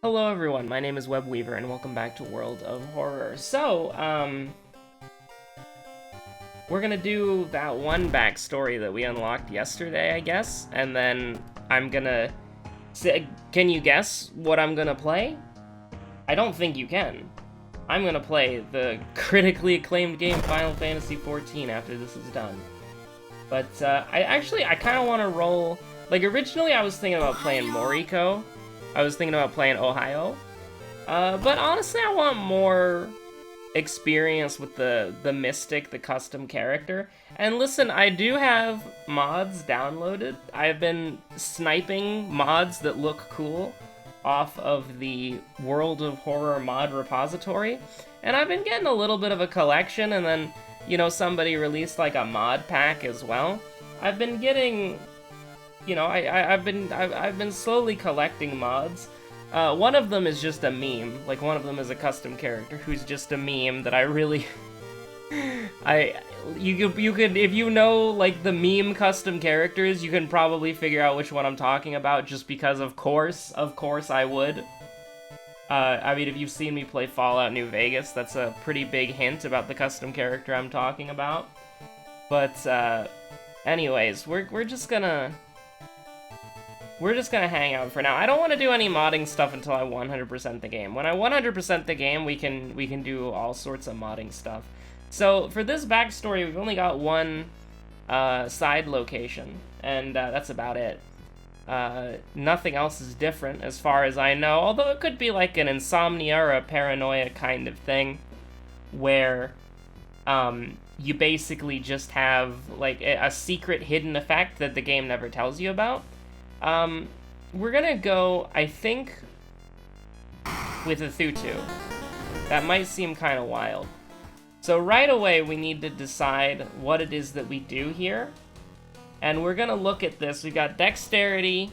Hello everyone, my name is Webweaver and welcome back to World of Horror. So, we're gonna do that one backstory that we unlocked yesterday, I guess, and then I'm gonna say, can you guess what I'm gonna play? I don't think you can. I'm gonna play the critically acclaimed game Final Fantasy XIV after this is done. But, I kinda wanna roll, like, originally I was thinking about playing Moriko. I was thinking about playing Ohio. But honestly, I want more experience with the Mystic, the custom character. And listen, I do have mods downloaded. I've been sniping mods that look cool off of the World of Horror mod repository. And I've been getting a little bit of a collection, and then, you know, somebody released like a mod pack as well. I've been getting, you know, I've been slowly collecting mods. One of them is just a meme. Like, one of them is a custom character who's just a meme that I really... you could, if you know, like, the meme custom characters, you can probably figure out which one I'm talking about, just because, of course I would. I mean, if you've seen me play Fallout New Vegas, that's a pretty big hint about the custom character I'm talking about. But, anyways, we're just gonna hang out for now. I don't want to do any modding stuff until I 100% the game. When I 100% the game, we can do all sorts of modding stuff. So for this backstory, we've only got one side location, and that's about it. Nothing else is different as far as I know, although it could be like an insomnia or a paranoia kind of thing, where you basically just have like a secret hidden effect that the game never tells you about. We're gonna go, I think, with a Thutu. That might seem kind of wild. So right away, we need to decide what it is that we do here. And we're gonna look at this. We've got Dexterity,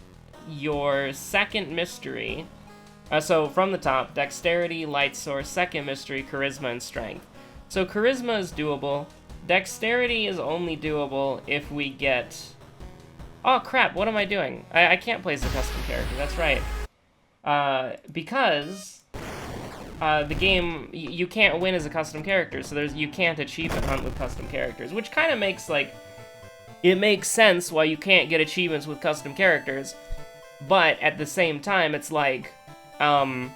your second mystery. So from the top, Dexterity, Light Source, second mystery, Charisma, and Strength. So Charisma is doable. Dexterity is only doable if we get... Oh crap, what am I doing? I can't play as a custom character, that's right. Because the game, you can't win as a custom character, so you can't achievement hunt with custom characters, which kind of makes, like, it makes sense why you can't get achievements with custom characters, but at the same time, it's like, the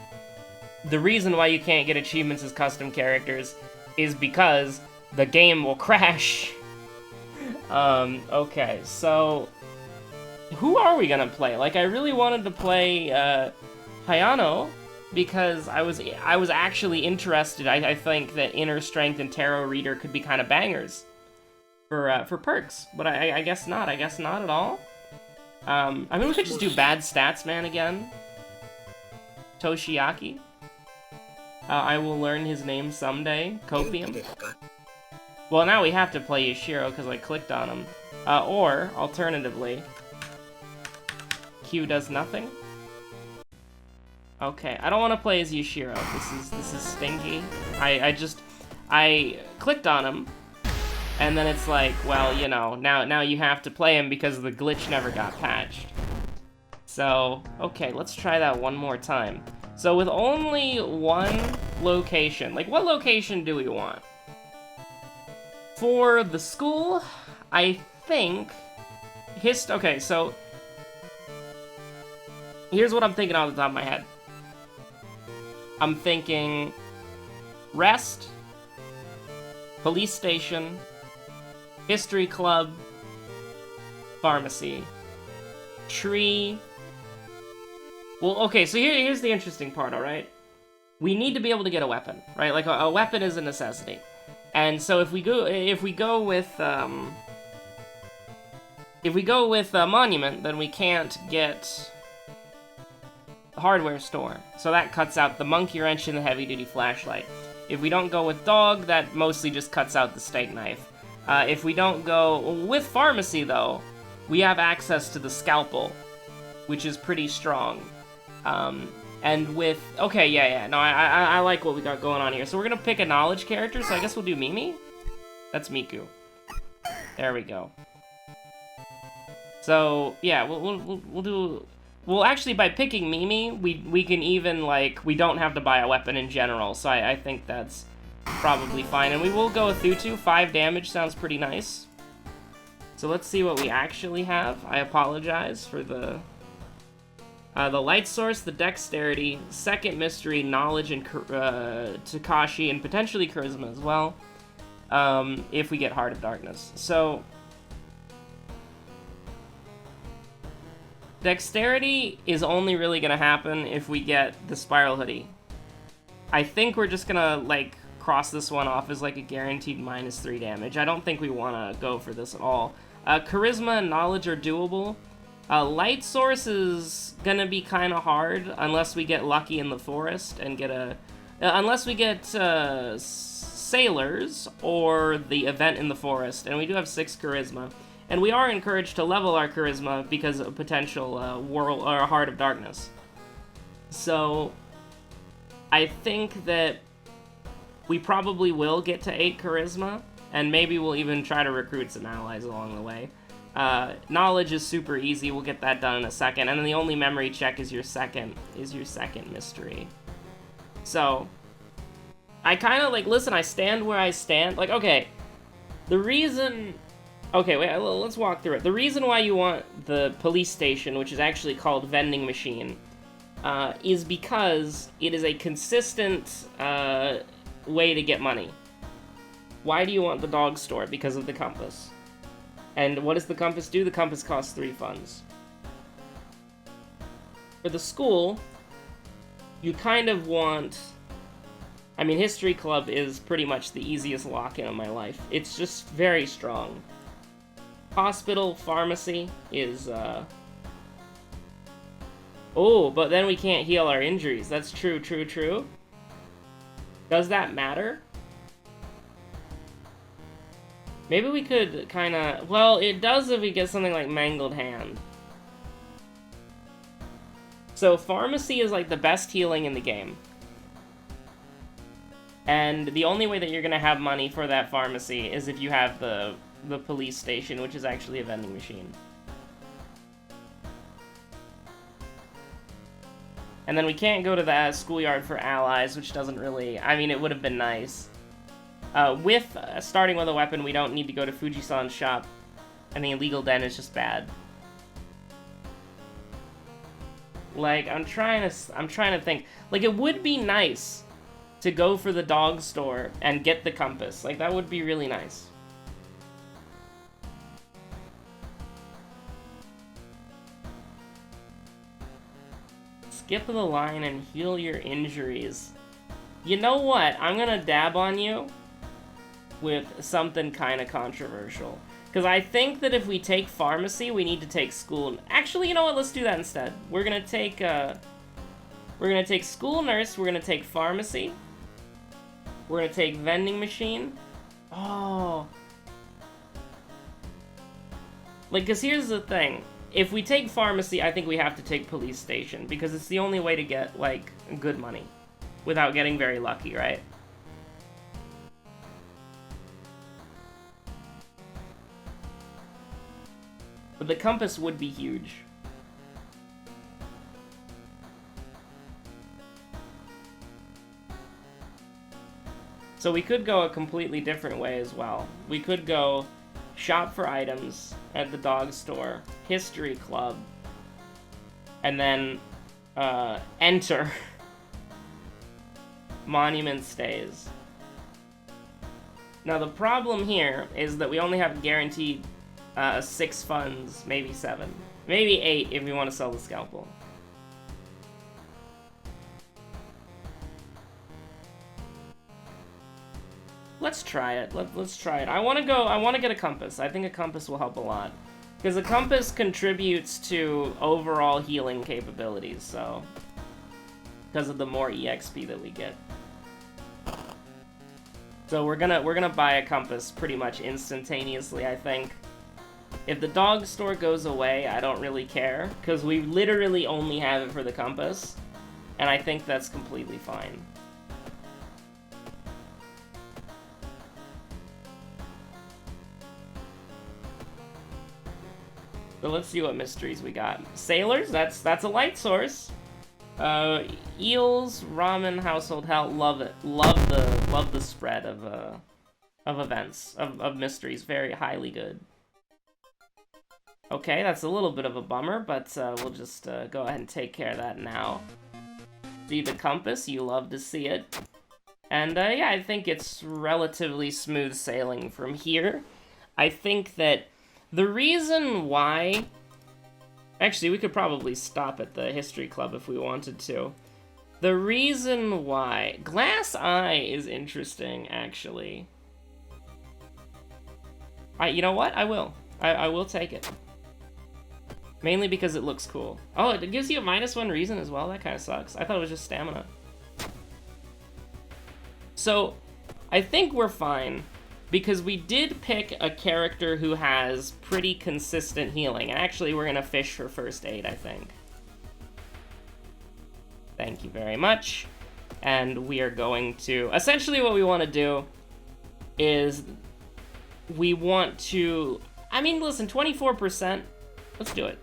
reason why you can't get achievements as custom characters is because the game will crash. Okay, so... who are we gonna play? Like, I really wanted to play Hayano because I was actually interested. I think that Inner Strength and Tarot Reader could be kind of bangers for perks, but I guess not. I guess not at all. I mean, we could just do Bad Stats Man again. Toshiaki. I will learn his name someday. Copium. Well, now we have to play Yashiro because I clicked on him. Or, alternatively... Q does nothing. Okay, I don't want to play as Yashiro. This is stinky. I clicked on him, and then it's like, well, you know, now you have to play him because the glitch never got patched. So, okay, let's try that one more time. So with only one location, like, what location do we want? For the school, I think okay, so here's what I'm thinking off the top of my head. I'm thinking Rest, Police Station, History Club, Pharmacy, Tree. Well, okay, so here's the interesting part, alright? We need to be able to get a weapon, right? Like, a weapon is a necessity. And so if we go with Monument, then we can't get hardware store, so that cuts out the monkey wrench and the heavy-duty flashlight. If we don't go with dog, that mostly just cuts out the steak knife. If we don't go with pharmacy, though, we have access to the scalpel, which is pretty strong. And with... okay, yeah, no, I like what we got going on here. So we're gonna pick a knowledge character, so I guess we'll do Mimi? That's Miku. There we go. So, yeah, we'll well, actually, by picking Mimi, we can even, like, we don't have to buy a weapon in general, so I think that's probably fine. And we will go with Thutu. 5 damage sounds pretty nice. So let's see what we actually have. I apologize for the light source, the dexterity, second mystery, knowledge, and Takashi, and potentially charisma as well, if we get Heart of Darkness. So dexterity is only really gonna happen if we get the Spiral Hoodie. I think we're just gonna, like, cross this one off as, like, a guaranteed -3 damage. I don't think we want to go for this at all. Charisma and knowledge are doable. Light source is gonna be kind of hard unless we get lucky in the forest and get a... unless we get sailors or the event in the forest, and we do have 6 charisma. And we are encouraged to level our charisma because of potential world or Heart of Darkness. So I think that we probably will get to 8 charisma, and maybe we'll even try to recruit some allies along the way. Knowledge is super easy. We'll get that done in a second. And then the only memory check is your second mystery. So I kind of, like, listen, I stand where I stand. Like, okay, the reason... Okay, wait, let's walk through it. The reason why you want the police station, which is actually called Vending Machine, is because it is a consistent way to get money. Why do you want the dog store? Because of the compass. And what does the compass do? The compass costs 3 funds. For the school, you kind of want... I mean, History Club is pretty much the easiest lock-in of my life. It's just very strong. Hospital, pharmacy is, Oh, but then we can't heal our injuries. That's true. Does that matter? Maybe we could kind of... Well, it does if we get something like Mangled Hand. So pharmacy is, like, the best healing in the game. And the only way that you're going to have money for that pharmacy is if you have the police station, which is actually a vending machine. And then we can't go to the schoolyard for allies, which doesn't really... I mean, it would have been nice. With starting with a weapon, we don't need to go to Fujisan's shop. And the illegal den is just bad. Like, I'm trying to think. Like, it would be nice to go for the dog store and get the compass. Like, that would be really nice. Skip the line and heal your injuries. You know what? I'm gonna dab on you with something kind of controversial. Because I think that if we take pharmacy, we need to take school. Actually, you know what? Let's do that instead. We're gonna take school nurse. We're gonna take pharmacy. We're gonna take vending machine. Oh. Like, because here's the thing. If we take pharmacy, I think we have to take police station. Because it's the only way to get, like, good money. Without getting very lucky, right? But the compass would be huge. So we could go a completely different way as well. We could go shop for items at the dog store, history club, and then enter monument stays. Now the problem here is that we only have guaranteed 6 funds, maybe 7. Maybe 8 if we want to sell the scalpel. Let's try it. Let's try it. I want to get a compass. I think a compass will help a lot. Because a compass contributes to overall healing capabilities, so... Because of the more EXP that we get. So we're gonna buy a compass pretty much instantaneously, I think. If the dog store goes away, I don't really care, because we literally only have it for the compass, and I think that's completely fine. So let's see what mysteries we got. Sailors, that's a light source. Eels, ramen, household hell, love it. Love the spread of events, of mysteries. Very highly good. Okay, that's a little bit of a bummer, but we'll just go ahead and take care of that now. See the compass, you love to see it. And yeah, I think it's relatively smooth sailing from here. I think that the reason why... Actually, we could probably stop at the History Club if we wanted to. The reason why... Glass Eye is interesting, actually. You know what? I will. I will take it. Mainly because it looks cool. Oh, it gives you a -1 reason as well? That kind of sucks. I thought it was just stamina. So, I think we're fine. Because we did pick a character who has pretty consistent healing. And actually, we're gonna fish for first aid, I think. Thank you very much. And we are going to... Essentially, what we want to do is... We want to... I mean, listen, 24%. Let's do it.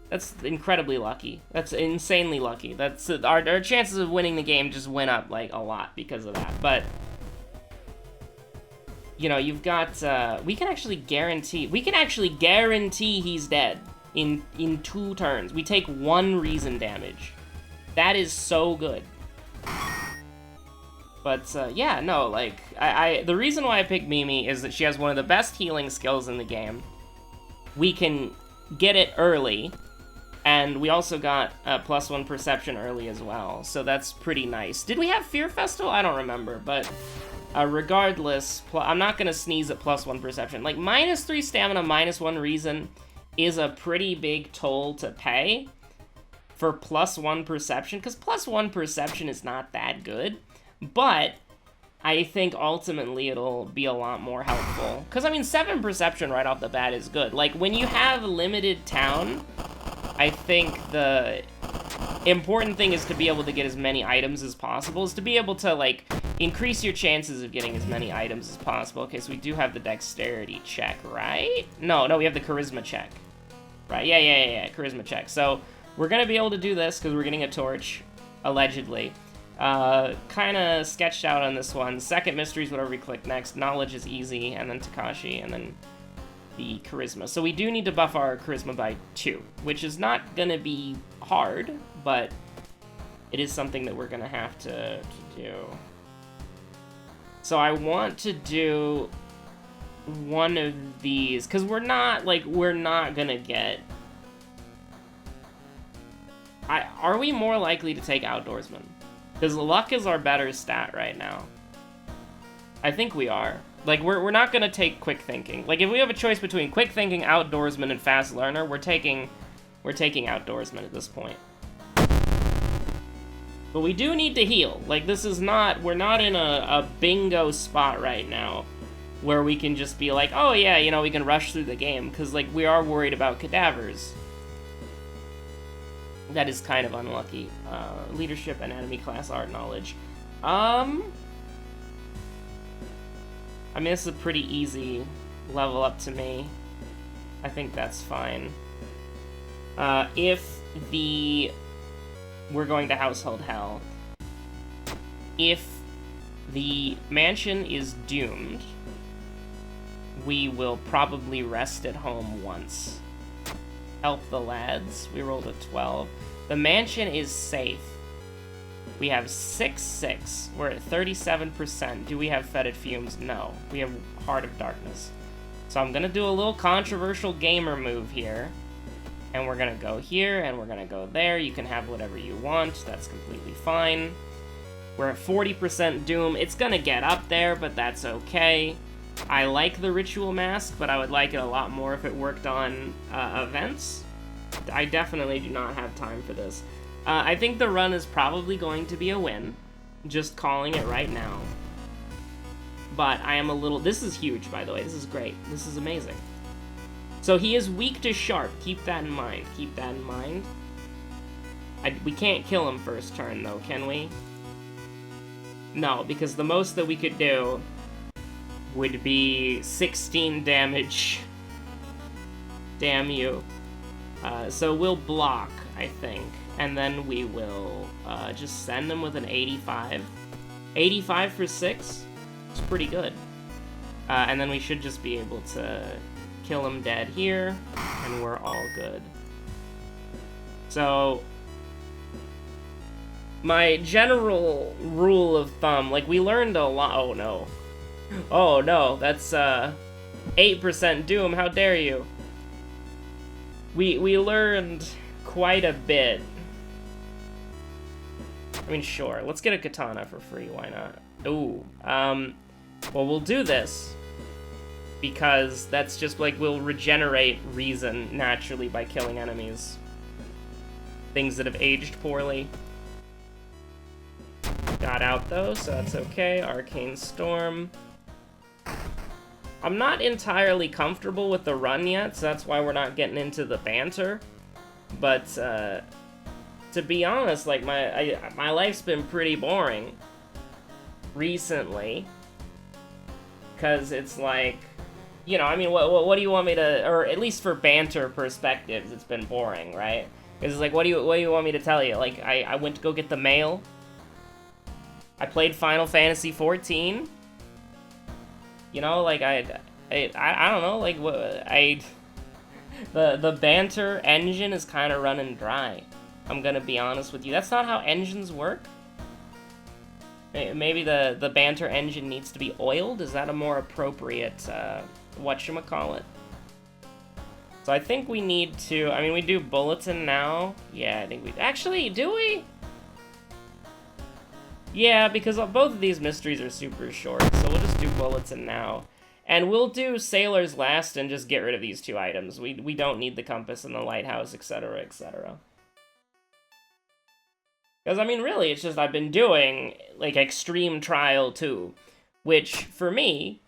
That's incredibly lucky. That's insanely lucky. That's... Our chances of winning the game just went up, like, a lot because of that. But... You know, you've got, we can actually guarantee he's dead in 2 turns. We take 1 reason damage. That is so good. But, yeah, no, like, the reason why I picked Mimi is that she has one of the best healing skills in the game. We can get it early, and we also got +1 perception early as well, so that's pretty nice. Did we have Fear Festival? I don't remember, but... regardless, I'm not gonna sneeze at +1 perception. Like, -3 stamina, -1 reason is a pretty big toll to pay for +1 perception, because +1 perception is not that good, but I think ultimately it'll be a lot more helpful. Because, I mean, 7 perception right off the bat is good. Like, when you have limited town, I think the important thing is to be able to get as many items as possible, is to be able to, like, increase your chances of getting as many items as possible. Okay, so we do have the dexterity check, right? No, we have the charisma check. Right, yeah, charisma check. So, we're gonna be able to do this, because we're getting a torch, allegedly. Kinda sketched out on this one. Second mystery is whatever we click next. Knowledge is easy, and then Takashi, and then the charisma. So we do need to buff our charisma by 2, which is not gonna be hard, but it is something that we're gonna have to do. So I want to do one of these, because we're not gonna get... Are we more likely to take Outdoorsman? Because luck is our better stat right now. I think we are. Like, we're not gonna take Quick Thinking. Like, if we have a choice between Quick Thinking, Outdoorsman, and Fast Learner, we're taking Outdoorsman at this point. But we do need to heal. Like, this is not... We're not in a bingo spot right now where we can just be like, oh yeah, you know, we can rush through the game, because, like, we are worried about cadavers. That is kind of unlucky. Leadership, anatomy, class, art, knowledge. I mean, this is a pretty easy level up to me. I think that's fine. We're going to Household Hell. If the mansion is doomed, we will probably rest at home once. Help the lads. We rolled a 12. The mansion is safe. We have 6/6. We're at 37%. Do we have fetid fumes? No. We have Heart of Darkness. So I'm gonna do a little controversial gamer move here. And we're gonna go here, and we're gonna go there. You can have whatever you want. That's completely fine. We're at 40% Doom. It's gonna get up there, but that's okay. I like the Ritual Mask, but I would like it a lot more if it worked on events. I definitely do not have time for this. I think the run is probably going to be a win. Just calling it right now. But I am a little... This is huge, by the way. This is great. This is amazing. So he is weak to sharp. Keep that in mind. Keep that in mind. We can't kill him first turn, though, can we? No, because the most that we could do would be 16 damage. Damn you. So we'll block, I think, and then we will just send them with an 85. 85 for 6? It's pretty good. And then we should just be able to kill him dead here, and we're all good. So, my general rule of thumb, like, we learned a lot. Oh no. Oh no, that's 8% Doom, how dare you. We learned quite a bit. I mean, sure, let's get a katana for free, why not? Ooh, well, we'll do this, because that's just, like, we'll regenerate reason naturally by killing enemies. Things that have aged poorly. Got out, though, so that's okay. Arcane Storm. I'm not entirely comfortable with the run yet, so that's why we're not getting into the banter. But, to be honest, like, my life's been pretty boring recently. Because it's like, you know, I mean, what do you want me to, or at least for banter perspectives, it's been boring, right? Because it's like, what do you want me to tell you? Like, I went to go get the mail. I played Final Fantasy 14. You know, like, I don't know, like, the banter engine is kind of running dry. I'm gonna be honest with you. That's not how engines work. Maybe the banter engine needs to be oiled? Is that a more appropriate, whatchamacallit? So I think we need to, I mean, we do Bulletin now. Yeah, I think we, actually, do we? Yeah, because both of these mysteries are super short, so we'll just do Bulletin now. And we'll do Sailors last and just get rid of these 2 items. We don't need the compass and the lighthouse, etc., etc. Because, I mean, really, it's just I've been doing, like, Extreme Trial 2, which, for me,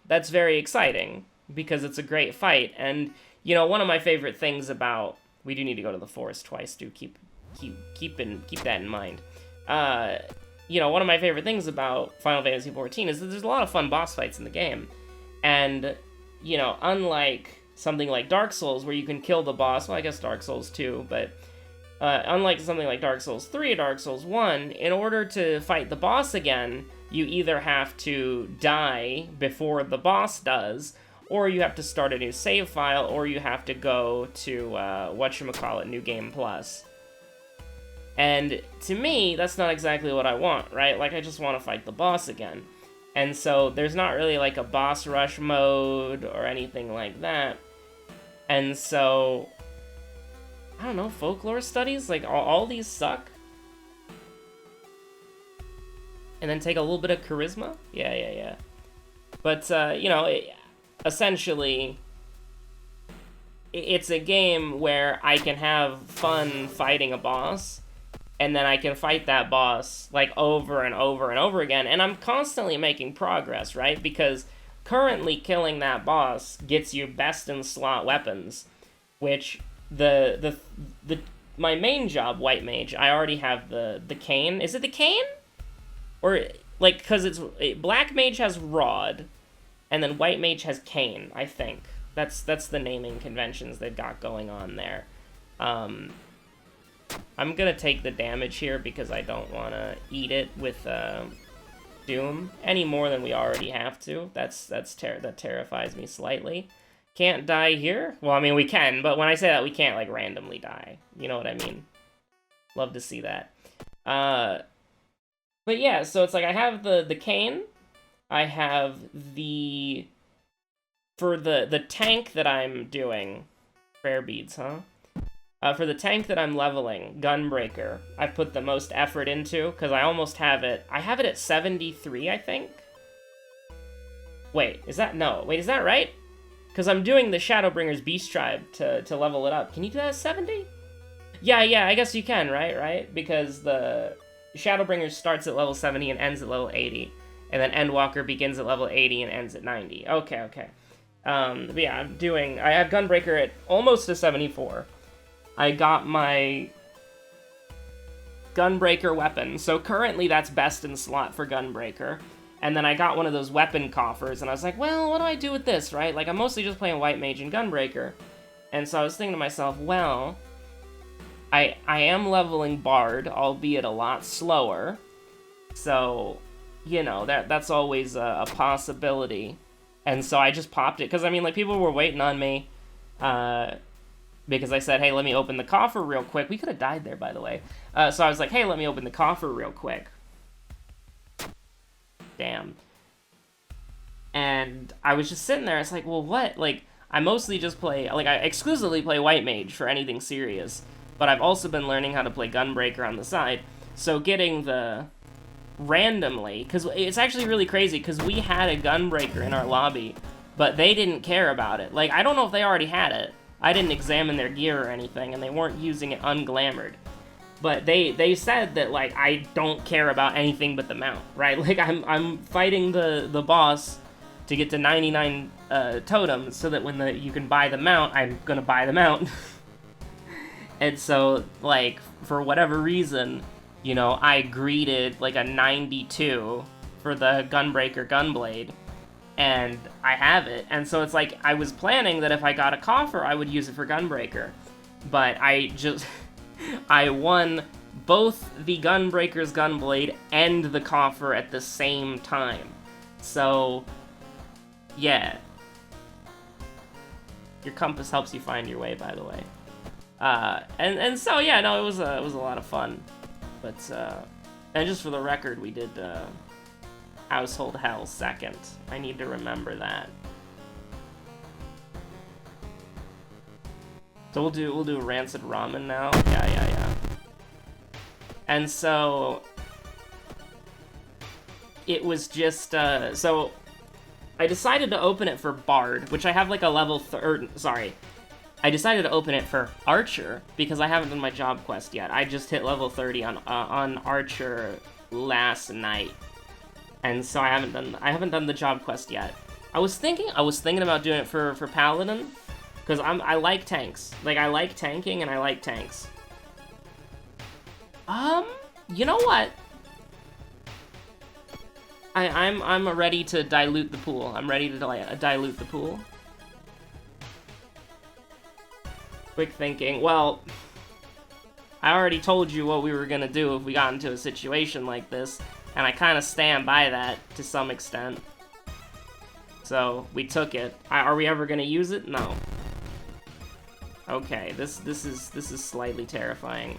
that's very exciting, because it's a great fight. And, you know, one of my favorite things about... We do need to go to the forest twice, too. Keep that in mind. You know, one of my favorite things about Final Fantasy XIV is that there's a lot of fun boss fights in the game. And, you know, unlike something like Dark Souls, where you can kill the boss, well, I guess Dark Souls 2, but unlike something like Dark Souls 3 or Dark Souls 1, in order to fight the boss again, you either have to die before the boss does, or you have to start a new save file, or you have to go to, whatchamacallit, New Game Plus. And to me, that's not exactly what I want, right? Like, I just want to fight the boss again. And so there's not really like a boss rush mode or anything like that. And so, I don't know, folklore studies? Like, all these suck? And then take a little bit of charisma? Yeah. But, you know, essentially, it's a game where I can have fun fighting a boss, and then I can fight that boss, like, over and over and over again, and I'm constantly making progress, right? Because currently killing that boss gets you best-in-slot weapons, which my main job, White Mage, I already have the cane. Is it the cane? Or, like, because Black Mage has Rod, and then White Mage has cane, I think. That's the naming conventions they've got going on there. I'm gonna take the damage here because I don't want to eat it with Doom any more than we already have to. That terrifies me slightly. Can't die here? Well, I mean, we can, but when I say that, we can't, like, randomly die. You know what I mean? Love to see that. But yeah, so it's like I have the cane. I have the... For the tank that I'm doing... Prayer beads, huh? For the tank that I'm leveling, Gunbreaker, I put the most effort into, because I almost have it... I have it at 73, I think? Wait, is that... No. Wait, is that right? Because I'm doing the Shadowbringer's Beast Tribe to level it up. Can you do that at 70? Yeah, I guess you can, right? Because the Shadowbringer starts at level 70 and ends at level 80. And then Endwalker begins at level 80 and ends at 90. Okay. But yeah, I have Gunbreaker at almost a 74. I got my Gunbreaker weapon, so currently that's best in slot for Gunbreaker. And then I got one of those weapon coffers, and I was like, well, what do I do with this, right? Like, I'm mostly just playing White Mage and Gunbreaker. And so I was thinking to myself, well, I am leveling Bard, albeit a lot slower. So, you know, that's always a possibility. And so I just popped it, because, I mean, like, people were waiting on me, because I said, hey, let me open the coffer real quick. We could have died there, by the way. So I was like, hey, let me open the coffer real quick. Damn. And I was just sitting there, it's like, well, what? Like, I mostly just play, like, I exclusively play White Mage for anything serious, but I've also been learning how to play Gunbreaker on the side, so getting the randomly, because it's actually really crazy, because we had a Gunbreaker in our lobby, but they didn't care about it. Like, I don't know if they already had it. I didn't examine their gear or anything, and they weren't using it unglamoured. But they said that, like, I don't care about anything but the mount, right? Like, I'm fighting the boss to get to 99 totems, so that when you can buy the mount, I'm gonna buy the mount. And so, like, for whatever reason, you know, I greeted, like, a 92 for the Gunbreaker Gunblade, and I have it. And so it's like, I was planning that if I got a coffer, I would use it for Gunbreaker. But I just... I won both the Gunbreaker's Gunblade and the coffer at the same time. So... yeah. Your compass helps you find your way, by the way. And so, yeah, no, it was a lot of fun. But, and just for the record, we did, Household Hell second. I need to remember that. So we'll do Rancid Ramen now. Yeah. And so... it was just, so... I decided to open it for Bard, which I have like a level sorry. I decided to open it for Archer, because I haven't done my job quest yet. I just hit level 30 on Archer last night. And so I haven't done the job quest yet. I was thinking about doing it for Paladin, because I like tanks. Like, I like tanking and I like tanks. You know what? I'm ready to dilute the pool. I'm ready to dilute the pool. Quick thinking. Well, I already told you what we were gonna do if we got into a situation like this, and I kind of stand by that to some extent. So we took it. Are we ever gonna use it? No. Okay, this is slightly terrifying.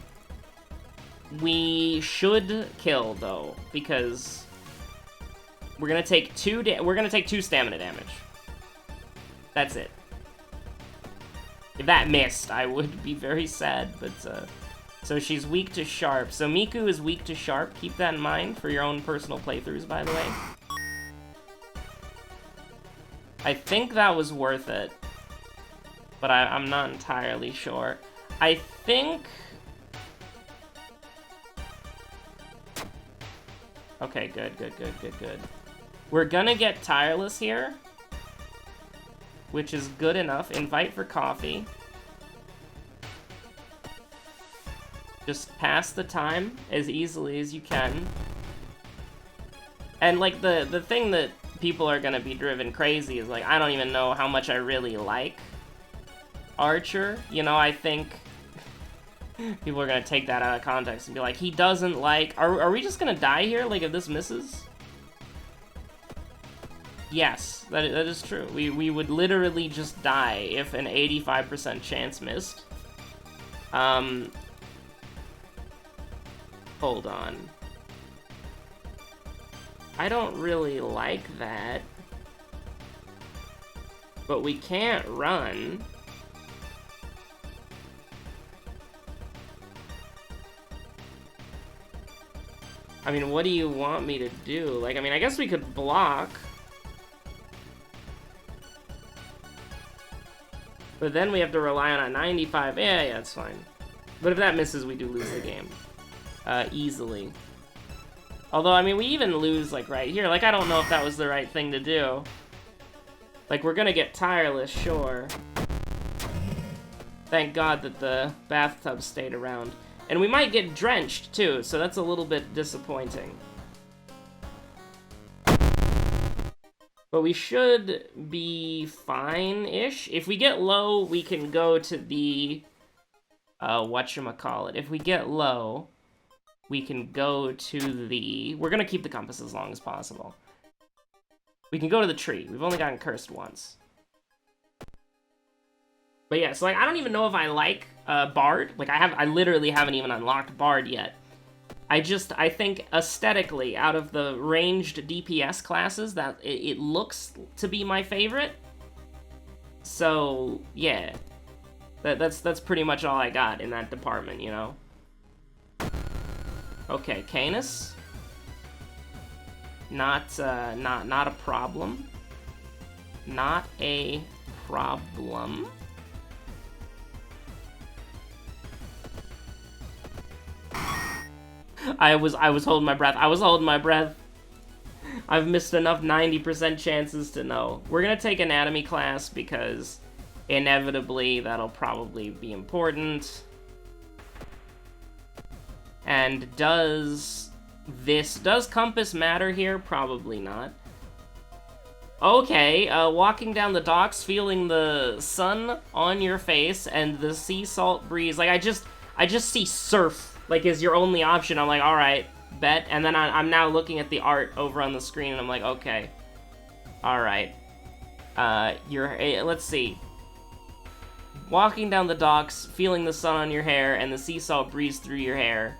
We should kill though, because we're gonna take two stamina damage. That's it. If that missed, I would be very sad, but, so she's weak to sharp. So Miku is weak to sharp. Keep that in mind for your own personal playthroughs, by the way. I think that was worth it, but I'm not entirely sure. I think... okay, good. We're gonna get Tireless here, which is good enough. Invite for coffee. Just pass the time as easily as you can. And, like, the thing that people are gonna be driven crazy is, like, I don't even know how much I really like Archer. You know, I think people are gonna take that out of context and be like, he doesn't like... Are we just gonna die here, like, if this misses? Yes, that is true. We would literally just die if an 85% chance missed. Hold on. I don't really like that. But we can't run. I mean, what do you want me to do? Like, I mean, I guess we could block. But then we have to rely on a 95. Yeah, it's fine. But if that misses, we do lose the game. Easily. Although, I mean, we even lose, like, right here. Like, I don't know if that was the right thing to do. Like, we're gonna get Tireless, sure. Thank God that the bathtub stayed around. And we might get drenched, too, so that's a little bit disappointing. But we should be fine-ish. If we get low, we can go to the... whatchamacallit. If we get low, we can go to the... We're gonna keep the compass as long as possible. We can go to the tree. We've only gotten cursed once. But yeah, so like, I don't even know if I like Bard. Like, I literally haven't even unlocked Bard yet. I think aesthetically, out of the ranged DPS classes, that it looks to be my favorite. So, yeah. That's pretty much all I got in that department, you know? Okay, Canis. Not a problem. Not a problem. I was holding my breath. I was holding my breath. I've missed enough 90% chances to know. We're gonna take anatomy class because inevitably that'll probably be important. And does compass matter here? Probably not. Okay, walking down the docks, feeling the sun on your face and the sea salt breeze. Like, I just see surf, like, is your only option. I'm like, all right, bet. And then I'm now looking at the art over on the screen, and I'm like, okay, all right. Let's see. Walking down the docks, feeling the sun on your hair and the sea salt breeze through your hair.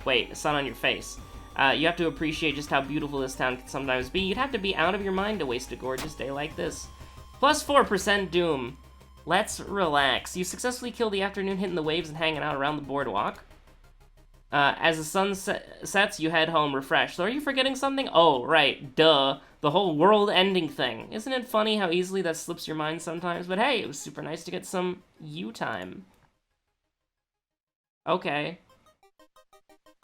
Wait, the sun on your face. You have to appreciate just how beautiful this town can sometimes be. You'd have to be out of your mind to waste a gorgeous day like this. Plus 4% Doom. Let's relax. You successfully kill the afternoon hitting the waves and hanging out around the boardwalk. As the sun sets, you head home refreshed. So are you forgetting something? Oh, right, duh. The whole world-ending thing. Isn't it funny how easily that slips your mind sometimes? But hey, it was super nice to get some you time. Okay.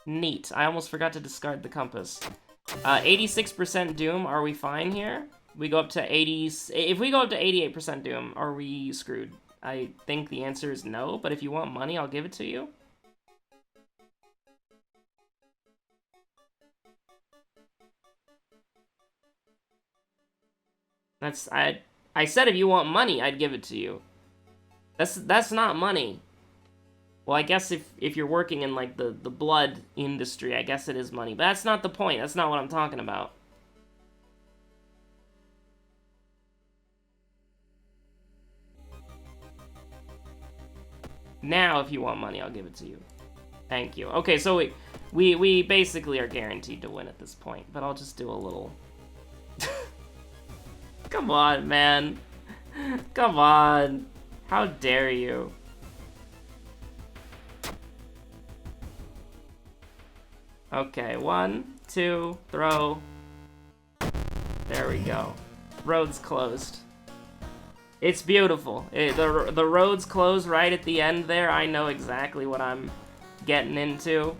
Neat. I almost forgot to discard the compass. 86% Doom. Are we fine here? We go up to 80... If we go up to 88% Doom, are we screwed? I think the answer is no, but if you want money, I'll give it to you. I said if you want money, I'd give it to you. That's not money. Well, I guess if you're working in, like, the blood industry, I guess it is money. But that's not the point. That's not what I'm talking about. Now, if you want money, I'll give it to you. Thank you. Okay, so we basically are guaranteed to win at this point. But I'll just do a little... Come on, man. Come on. How dare you? Okay, 1, 2, throw. There we go. Road's closed. It's beautiful. The road's closed right at the end there. I know exactly what I'm getting into.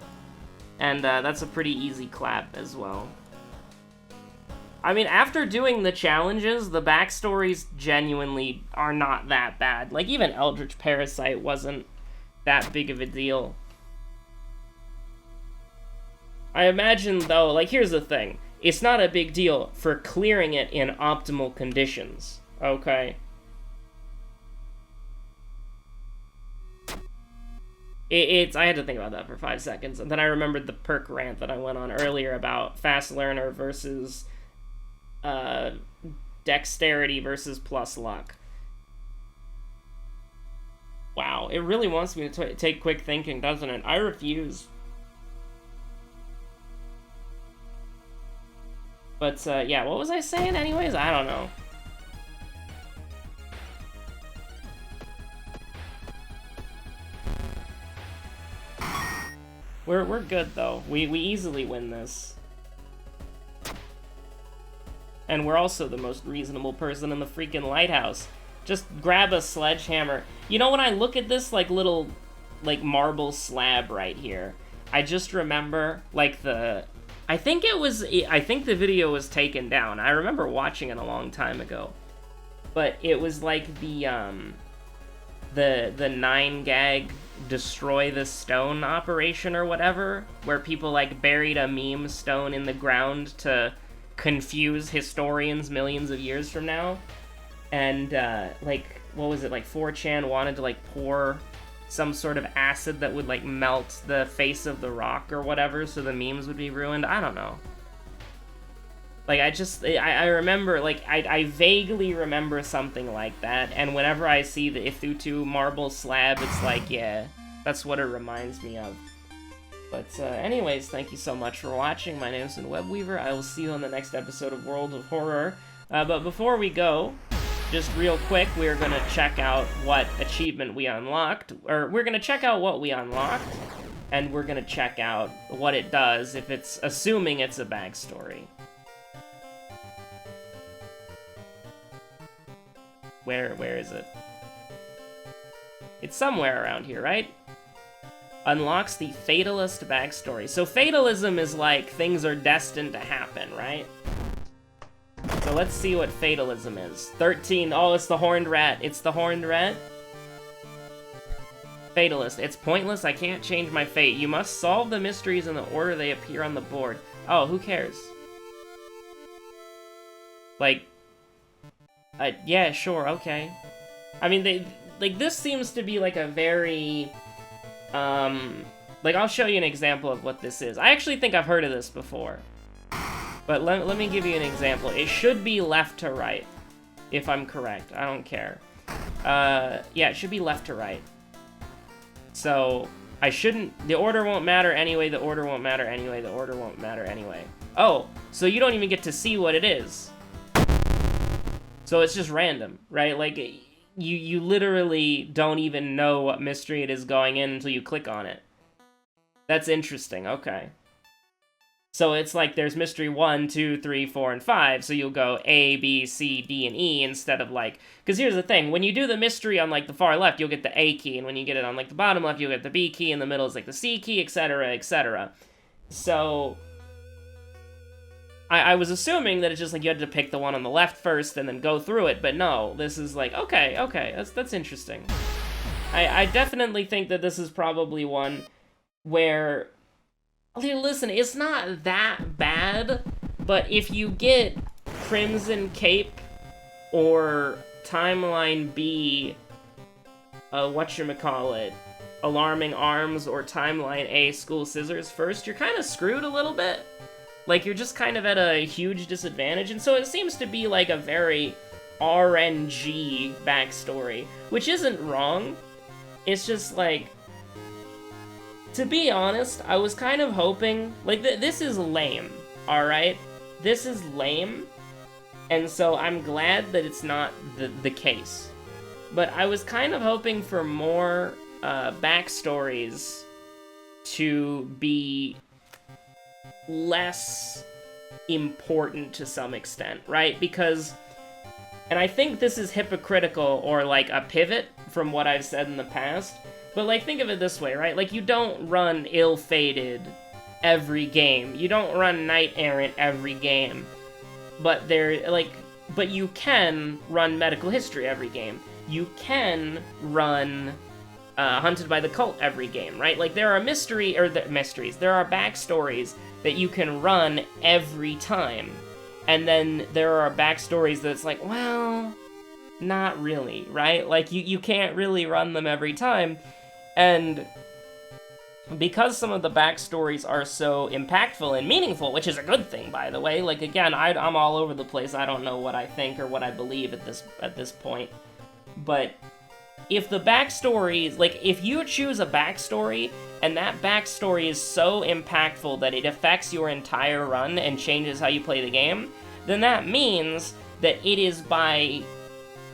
And that's a pretty easy clap as well. I mean, after doing the challenges, the backstories genuinely are not that bad. Like, even Eldritch Parasite wasn't that big of a deal. I imagine, though, like, here's the thing. It's not a big deal for clearing it in optimal conditions, okay? I had to think about that for 5 seconds, and then I remembered the perk rant that I went on earlier about fast learner versus dexterity versus plus luck. Wow, it really wants me to take quick thinking, doesn't it? I refuse. But, yeah, what was I saying anyways? I don't know. We're good, though. We easily win this. And we're also the most reasonable person in the freaking lighthouse. Just grab a sledgehammer. You know, when I look at this, like, little, like, marble slab right here, I just remember, like, I think the video was taken down. I remember watching it a long time ago. But it was like the 9-gag destroy the stone operation or whatever, where people, like, buried a meme stone in the ground to confuse historians millions of years from now. And, like, what was it, like, 4chan wanted to, like, pour some sort of acid that would, like, melt the face of the rock or whatever, so the memes would be ruined. I don't know. Like, I remember, like, I vaguely remember something like that, and whenever I see the Ithutu marble slab, it's like, yeah, that's what it reminds me of. But, anyways, thank you so much for watching. My name's Webweaver. I will see you on the next episode of World of Horror. But before we go, just real quick, we're gonna check out what achievement we unlocked, or we're gonna check out what we unlocked, and we're gonna check out what it does if it's, assuming it's a backstory. Where is it? It's somewhere around here, right? Unlocks the Fatalist backstory. So fatalism is like, things are destined to happen, right? So let's see what fatalism is. 13, oh, it's the horned rat. It's the horned rat. Fatalist, it's pointless, I can't change my fate. You must solve the mysteries in the order they appear on the board. Oh, who cares? Like, yeah, sure, okay. I mean, like, this seems to be, like, a very, like, I'll show you an example of what this is. I actually think I've heard of this before. But let me give you an example. It should be left to right, if I'm correct. I don't care. Yeah, it should be left to right. So, I shouldn't, the order won't matter anyway, the order won't matter anyway, the order won't matter anyway. Oh, so you don't even get to see what it is. So it's just random, right? Like, you literally don't even know what mystery it is going in until you click on it. That's interesting, okay. So it's like there's mystery 1, 2, 3, 4, and 5, so you'll go A, B, C, D, and E instead of like... Because here's the thing, when you do the mystery on like the far left, you'll get the A key, and when you get it on like the bottom left, you'll get the B key, and the middle is like the C key, etc., etc. So... I was assuming that it's just like you had to pick the one on the left first and then go through it, but no, this is like, okay, that's interesting. I definitely think that this is probably one where, listen, it's not that bad, but if you get Crimson Cape or Timeline B, whatchamacallit, Alarming Arms or Timeline A, School Scissors first, you're kind of screwed a little bit. Like, you're just kind of at a huge disadvantage, and so it seems to be like a very RNG backstory, which isn't wrong. It's just like, to be honest, I was kind of hoping, like, this is lame, alright? This is lame, and so I'm glad that it's not the case. But I was kind of hoping for more backstories to be less important to some extent, right? Because, and I think this is hypocritical or like a pivot from what I've said in the past, but like think of it this way, right? Like you don't run Ill-Fated every game. You don't run Knight Errant every game. But but you can run Medical History every game. You can run Hunted by the Cult every game, right? Like there are mysteries, there are backstories that you can run every time. And then there are backstories that's like, well, not really, right? Like, you can't really run them every time. And because some of the backstories are so impactful and meaningful, which is a good thing, by the way, like, again, I'm all over the place. I don't know what I think or what I believe at this point. But if the backstory, like, if you choose a backstory, and that backstory is so impactful that it affects your entire run and changes how you play the game, then that means that it is by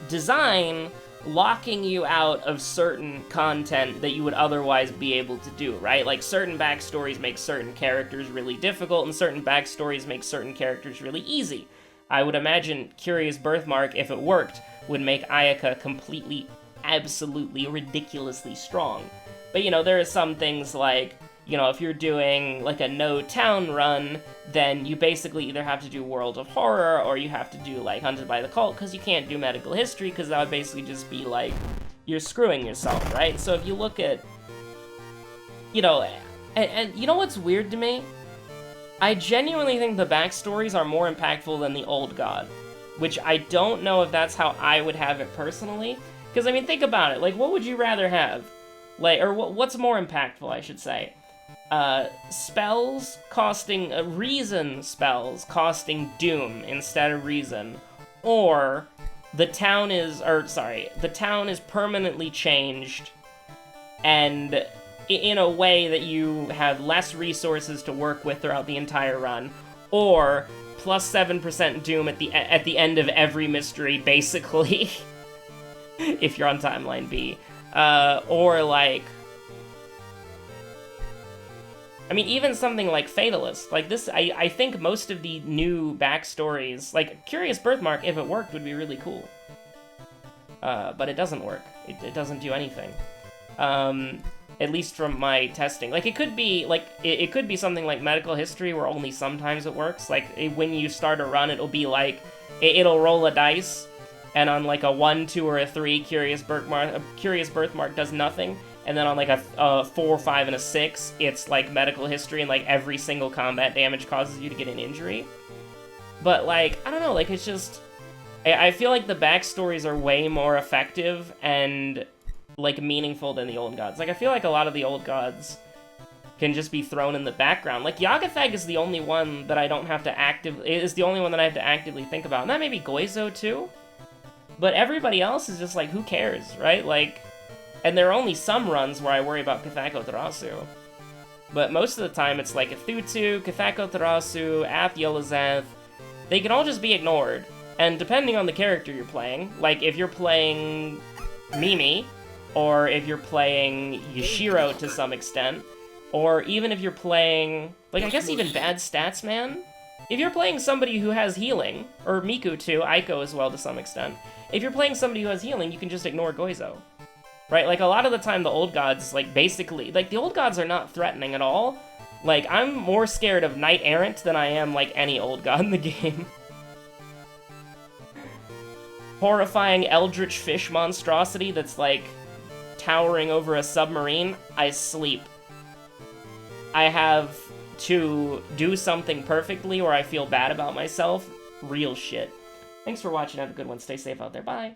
design locking you out of certain content that you would otherwise be able to do, right? Like, certain backstories make certain characters really difficult, and certain backstories make certain characters really easy. I would imagine Curious Birthmark, if it worked, would make Ayaka completely, absolutely, ridiculously strong. But, you know, there are some things like, you know, if you're doing, like, a no-town run, then you basically either have to do World of Horror, or you have to do, like, Hunted by the Cult, because you can't do Medical History, because that would basically just be, like, you're screwing yourself, right? So if you look at, you know, and you know what's weird to me? I genuinely think the backstories are more impactful than the old god, which I don't know if that's how I would have it personally. Because, I mean, think about it. Like, what would you rather have? Like, or what's more impactful, I should say? Spells costing, reason spells costing doom instead of reason. Or, the town is permanently changed, and in a way that you have less resources to work with throughout the entire run, or plus 7% doom at the end of every mystery, basically, if you're on timeline B, or like, I mean, even something like Fatalist, like this, I think most of the new backstories, like Curious Birthmark, if it worked, would be really cool, but it doesn't work. It doesn't do anything. At least from my testing. Like, it could be, like, it could be something like Medical History, where only sometimes it works. Like, when you start a run, it'll be like, it'll roll a dice, and on, like, a 1, 2, or a 3, Curious Birthmark does nothing, and then on, like, a 4, 5, and a 6, it's, like, Medical History, and, like, every single combat damage causes you to get an injury. But, like, I don't know, like, it's just... I feel like the backstories are way more effective, and... like, meaningful than the old gods. Like, I feel like a lot of the old gods can just be thrown in the background. Like, Yagathag is the only one that I don't have to actively think about. And that may be Goizo, too. But everybody else is just like, who cares, right? Like, and there are only some runs where I worry about Kathako Tarasu. But most of the time, it's like Athutu, Kathako Tarasu, Ath Yolazeth. They can all just be ignored. And depending on the character you're playing, like, if you're playing Mimi, or if you're playing Yashiro to some extent, or even if you're playing, like, I guess even Bad Stats Man? If you're playing somebody who has healing, or Miku too, Aiko as well to some extent, if you're playing somebody who has healing, you can just ignore Goizo. Right? Like, a lot of the time the old gods, like, basically, like, the old gods are not threatening at all. Like, I'm more scared of Knight Errant than I am, like, any old god in the game. Horrifying eldritch fish monstrosity that's, like, towering over a submarine, I sleep. I have to do something perfectly or I feel bad about myself. Real shit. Thanks for watching. Have a good one. Stay safe out there. Bye.